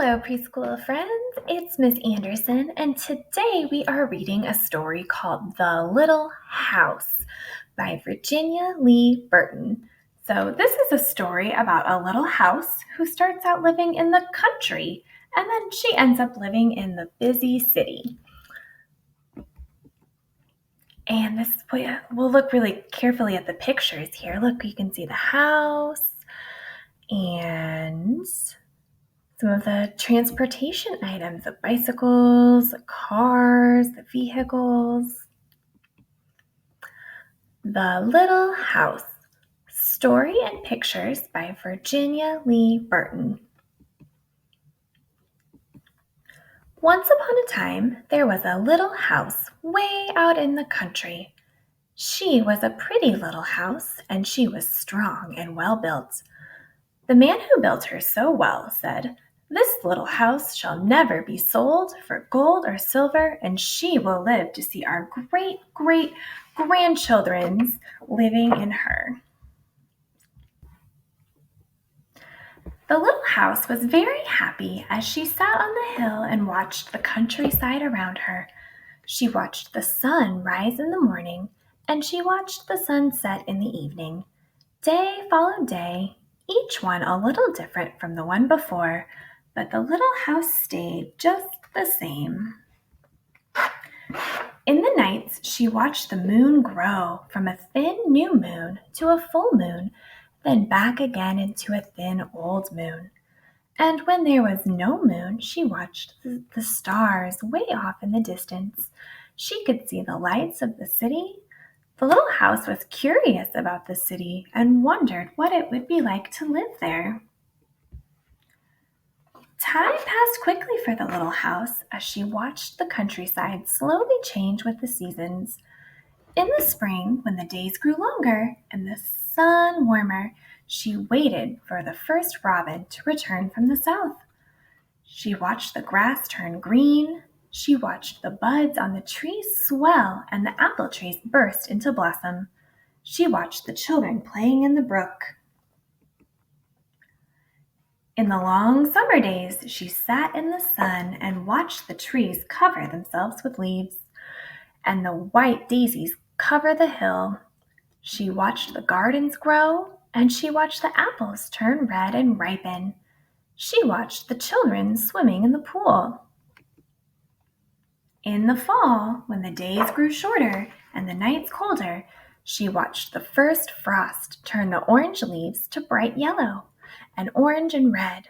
Hello, preschool friends. It's Miss Anderson, and today we are reading a story called The Little House by Virginia Lee Burton. So, this is a story about a little house who starts out living in the country, and then she ends up living in the busy city. And we'll look really carefully at the pictures here. Look, you can see the house and some of the transportation items, the bicycles, the cars, the vehicles. The Little House. Story and pictures by Virginia Lee Burton. Once upon a time, there was a little house way out in the country. She was a pretty little house, and she was strong and well built. The man who built her so well said, "This little house shall never be sold for gold or silver, and she will live to see our great-great-grandchildren's living in her." The little house was very happy as she sat on the hill and watched the countryside around her. She watched the sun rise in the morning, and she watched the sun set in the evening. Day followed day, each one a little different from the one before, but the little house stayed just the same. In the nights, she watched the moon grow from a thin new moon to a full moon, then back again into a thin old moon. And when there was no moon, she watched the stars way off in the distance. She could see the lights of the city. The little house was curious about the city and wondered what it would be like to live there. Time passed quickly for the little house as she watched the countryside slowly change with the seasons. In the spring, when the days grew longer and the sun warmer, she waited for the first robin to return from the south. She watched the grass turn green. She watched the buds on the trees swell and the apple trees burst into blossom. She watched the children playing in the brook. In the long summer days, she sat in the sun and watched the trees cover themselves with leaves, and the white daisies cover the hill. She watched the gardens grow, and she watched the apples turn red and ripen. She watched the children swimming in the pool. In the fall, when the days grew shorter and the nights colder, she watched the first frost turn the orange leaves to bright yellow, and orange and red.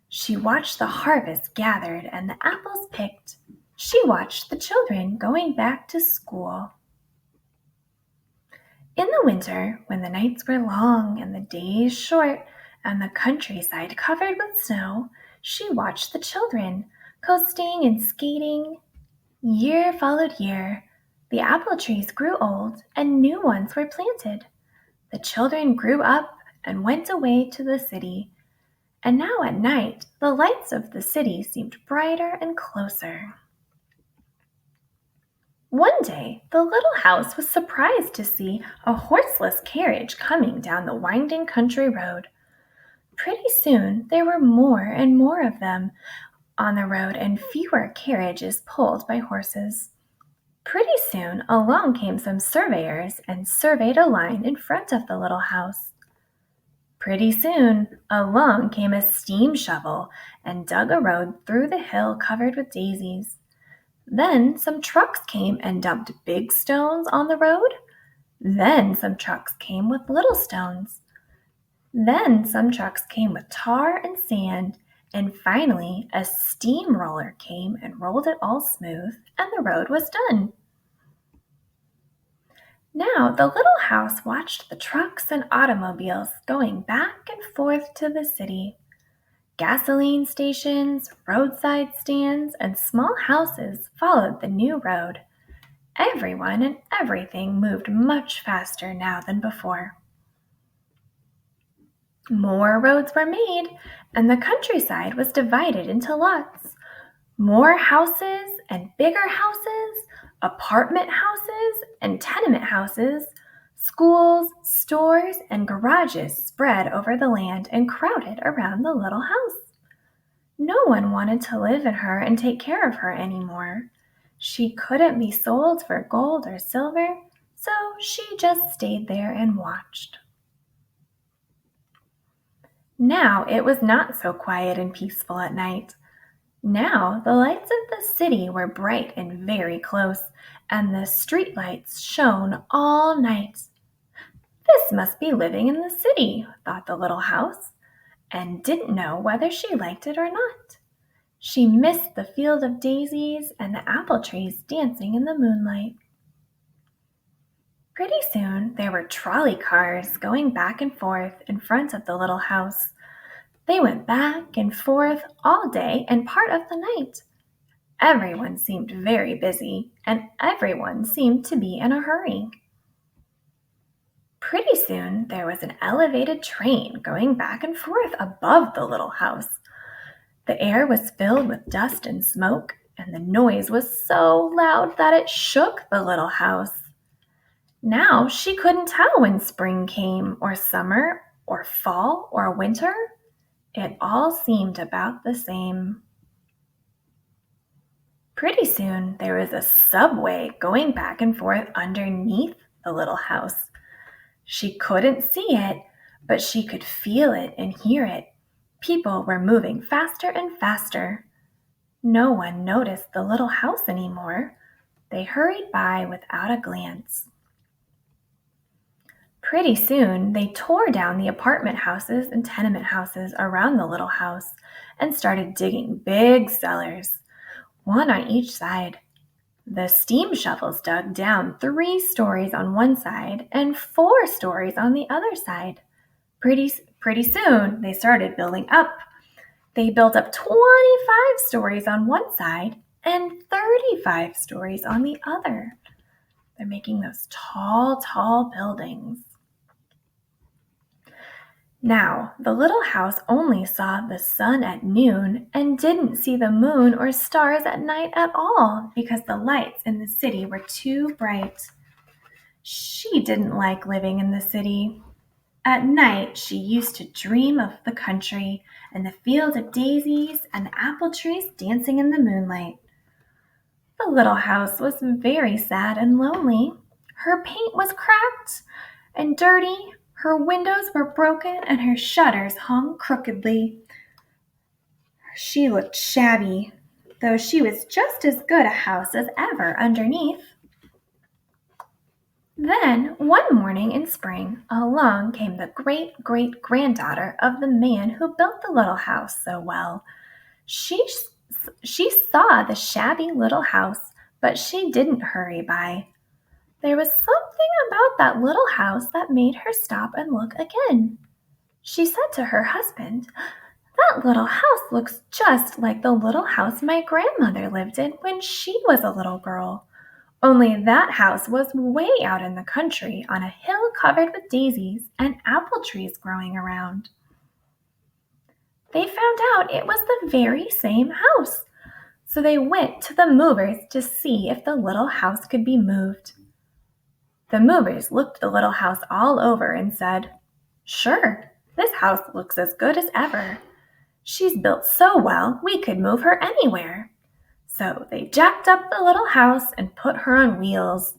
She watched the harvest gathered and the apples picked. She watched the children going back to school. In the winter, when the nights were long and the days short and the countryside covered with snow, she watched the children coasting and skating. Year followed year. The apple trees grew old and new ones were planted. The children grew up and went away to the city. And now at night, the lights of the city seemed brighter and closer. One day, the little house was surprised to see a horseless carriage coming down the winding country road. Pretty soon, there were more and more of them on the road and fewer carriages pulled by horses. Pretty soon, along came some surveyors and surveyed a line in front of the little house. Pretty soon, along came a steam shovel and dug a road through the hill covered with daisies. Then some trucks came and dumped big stones on the road. Then some trucks came with little stones. Then some trucks came with tar and sand. And finally, a steamroller came and rolled it all smooth, and the road was done. Now the little house watched the trucks and automobiles going back and forth to the city. Gasoline stations, roadside stands, and small houses followed the new road. Everyone and everything moved much faster now than before. More roads were made, and the countryside was divided into lots. More houses and bigger houses, apartment houses and tenement houses, schools, stores, and garages spread over the land and crowded around the little house. No one wanted to live in her and take care of her anymore. She couldn't be sold for gold or silver, so she just stayed there and watched. Now it was not so quiet and peaceful at night. Now the lights of the city were bright and very close, and the street lights shone all night. This must be living in the city, thought the little house, and didn't know whether she liked it or not. She missed the field of daisies and the apple trees dancing in the moonlight. Pretty soon there were trolley cars going back and forth in front of the little house. They went back and forth all day and part of the night. Everyone seemed very busy, and everyone seemed to be in a hurry. Pretty soon there was an elevated train going back and forth above the little house. The air was filled with dust and smoke, and the noise was so loud that it shook the little house. Now she couldn't tell when spring came, or summer, or fall, or winter. It all seemed about the same. Pretty soon there was a subway going back and forth underneath the little house. She couldn't see it, but she could feel it and hear it. People were moving faster and faster. No one noticed the little house anymore. They hurried by without a glance. Pretty soon, they tore down the apartment houses and tenement houses around the little house and started digging big cellars, one on each side. The steam shovels dug down 3 stories on one side and 4 stories on the other side. Pretty soon, they started building up. They built up 25 stories on one side and 35 stories on the other. They're making those tall, tall buildings. Now, the little house only saw the sun at noon and didn't see the moon or stars at night at all because the lights in the city were too bright. She didn't like living in the city. At night, she used to dream of the country and the field of daisies and the apple trees dancing in the moonlight. The little house was very sad and lonely. Her paint was cracked and dirty. Her windows were broken and her shutters hung crookedly. She looked shabby, though she was just as good a house as ever underneath. Then, one morning in spring, along came the great-great-granddaughter of the man who built the little house so well. She saw the shabby little house, but she didn't hurry by. There was something about that little house that made her stop and look again. She said to her husband, "That little house looks just like the little house my grandmother lived in when she was a little girl. Only that house was way out in the country on a hill covered with daisies and apple trees growing around." They found out it was the very same house, so they went to the movers to see if the little house could be moved. The movers looked the little house all over and said, "Sure, this house looks as good as ever. She's built so well we could move her anywhere." So they jacked up the little house and put her on wheels.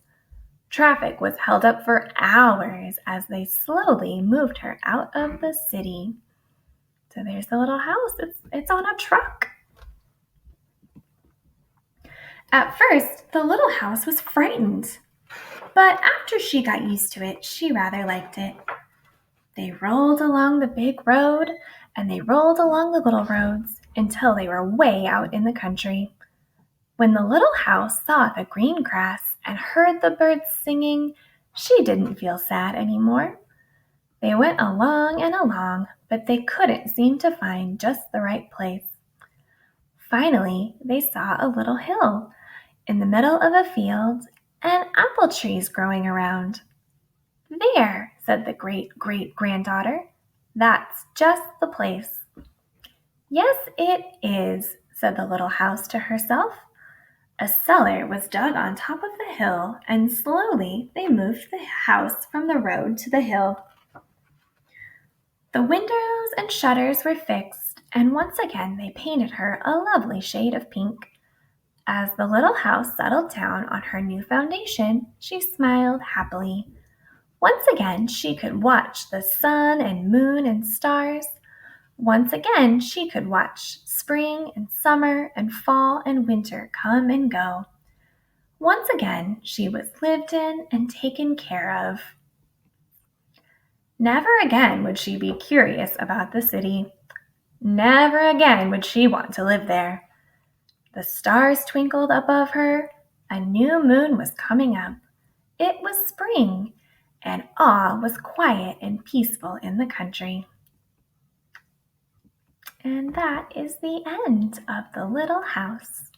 Traffic was held up for hours as they slowly moved her out of the city. So there's the little house. It's on a truck. At first, the little house was frightened. But after she got used to it, she rather liked it. They rolled along the big road, and they rolled along the little roads until they were way out in the country. When the little house saw the green grass and heard the birds singing, she didn't feel sad anymore. They went along and along, but they couldn't seem to find just the right place. Finally, they saw a little hill in the middle of a field and apple trees growing around. "There," said the great-great-granddaughter. "That's just the place." "Yes, it is," said the little house to herself. A cellar was dug on top of the hill, and slowly they moved the house from the road to the hill. The windows and shutters were fixed, and once again they painted her a lovely shade of pink. As the little house settled down on her new foundation, she smiled happily. Once again she could watch the sun and moon and stars. Once again she could watch spring and summer and fall and winter come and go. Once again she was lived in and taken care of. Never again would she be curious about the city. Never again would she want to live there. The stars twinkled above her. A new moon was coming up. It was spring, and all was quiet and peaceful in the country. And that is the end of The Little House.